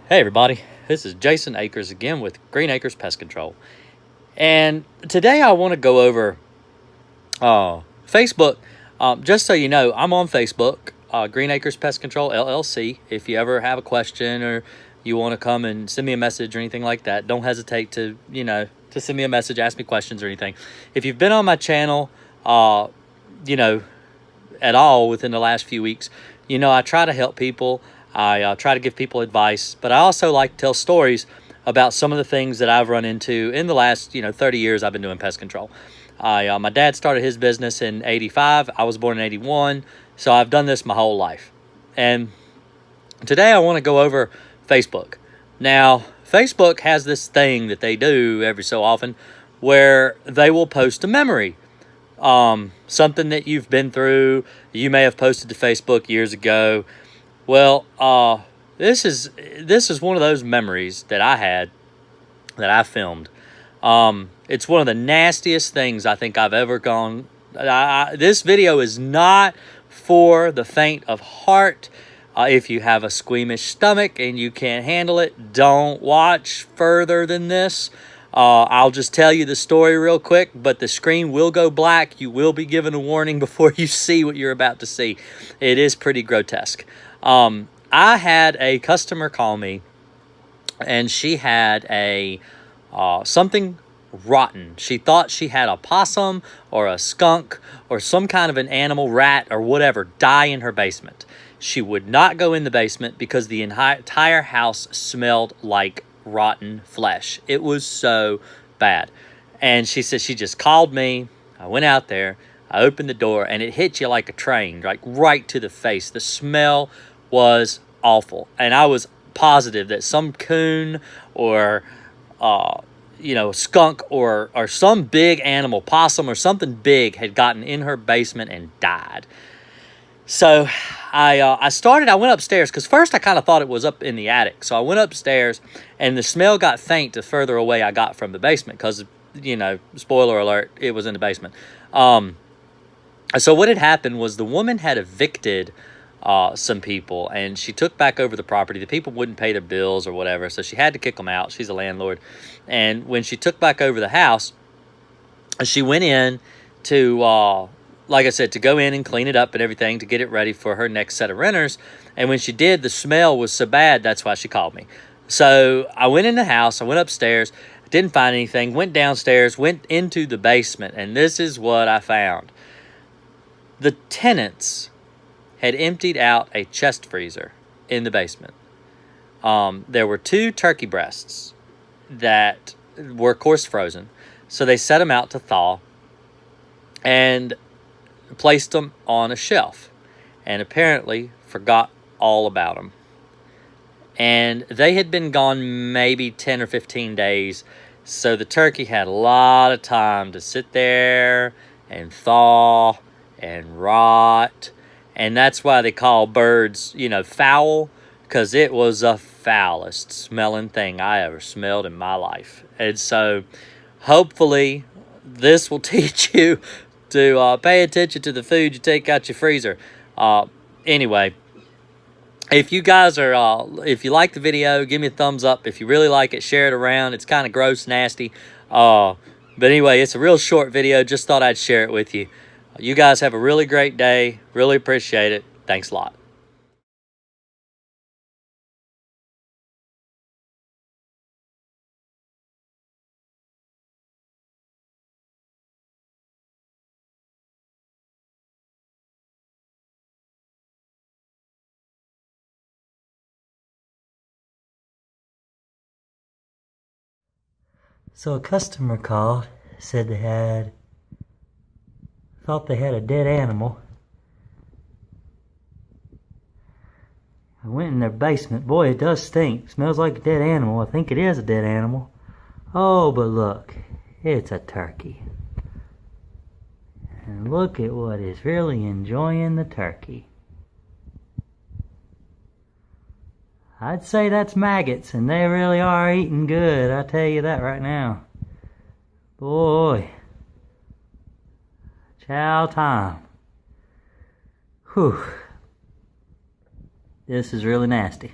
Hey everybody, this is Jason Akers again with Green Acres Pest Control. And today I want to go over Facebook. Just so you know, I'm on Facebook, Green Acres Pest Control LLC. If you ever have a question or you want to come and send me a message or anything like that, don't hesitate to send me a message, ask me questions or anything. If you've been on my channel, at all within the last few weeks, I try to help people. I try to give people advice, but I also like to tell stories about some of the things that I've run into in the last 30 years I've been doing pest control. My dad started his business in '85. I was born in '81, so I've done this my whole life. And today I want to go over Facebook. Now, Facebook has this thing that they do every so often where they will post a memory. Something that you've been through, you may have posted to Facebook years ago. Well, this is one of those memories that I had, that I filmed. It's one of the nastiest things I think I've ever gone. This video is not for the faint of heart. If you have a squeamish stomach and you can't handle it, don't watch further than this. I'll just tell you the story real quick, but the screen will go black. You will be given a warning before you see what you're about to see. It is pretty grotesque. I had a customer call me, and she had a something rotten. She thought she had a possum or a skunk or some kind of an animal, rat or whatever, die in her basement. She would not go in the basement because the entire house smelled like rotten flesh. It was so bad. And she said she just called me. I went out there. I opened the door, and it hit you like a train, like right to the face. The smell was awful. And I was positive that some coon or skunk or some big animal, possum or something big, had gotten in her basement and died. So I went upstairs, because first I kind of thought it was up in the attic. So I went upstairs, and the smell got faint the further away I got from the basement, because, spoiler alert, it was in the basement. So what had happened was the woman had evicted some people, and she took back over the property. The people wouldn't pay their bills or whatever, so she had to kick them out. She's a landlord. And when she took back over the house, she went in to like I said, to go in and clean it up and everything to get it ready for her next set of renters. And when she did, the smell was so bad, that's why she called me. So I went in the house, I went upstairs, didn't find anything, went downstairs, went into the basement, and this is what I found. The tenants had emptied out a chest freezer in the basement. There were 2 turkey breasts that were, of course, frozen. So they set them out to thaw and placed them on a shelf, and apparently forgot all about them. And they had been gone maybe 10 or 15 days, so the turkey had a lot of time to sit there and thaw and rot. And that's why they call birds, foul, because it was the foulest smelling thing I ever smelled in my life. And so hopefully this will teach you to pay attention to the food you take out your freezer. Anyway, if you guys if you like the video, give me a thumbs up. If you really like it, share it around. It's kind of gross, nasty. But anyway, it's a real short video. Just thought I'd share it with you. You guys have a really great day. Really appreciate it. Thanks a lot. So a customer called, said thought they had a dead animal. I went in their basement. Boy, it does stink. Smells like a dead animal. I think it is a dead animal. Oh, but look, it's a turkey. And look at what is really enjoying the turkey. I'd say that's maggots, and they really are eating good. I tell you that right now. Boy. Chow time. Whew. This is really nasty.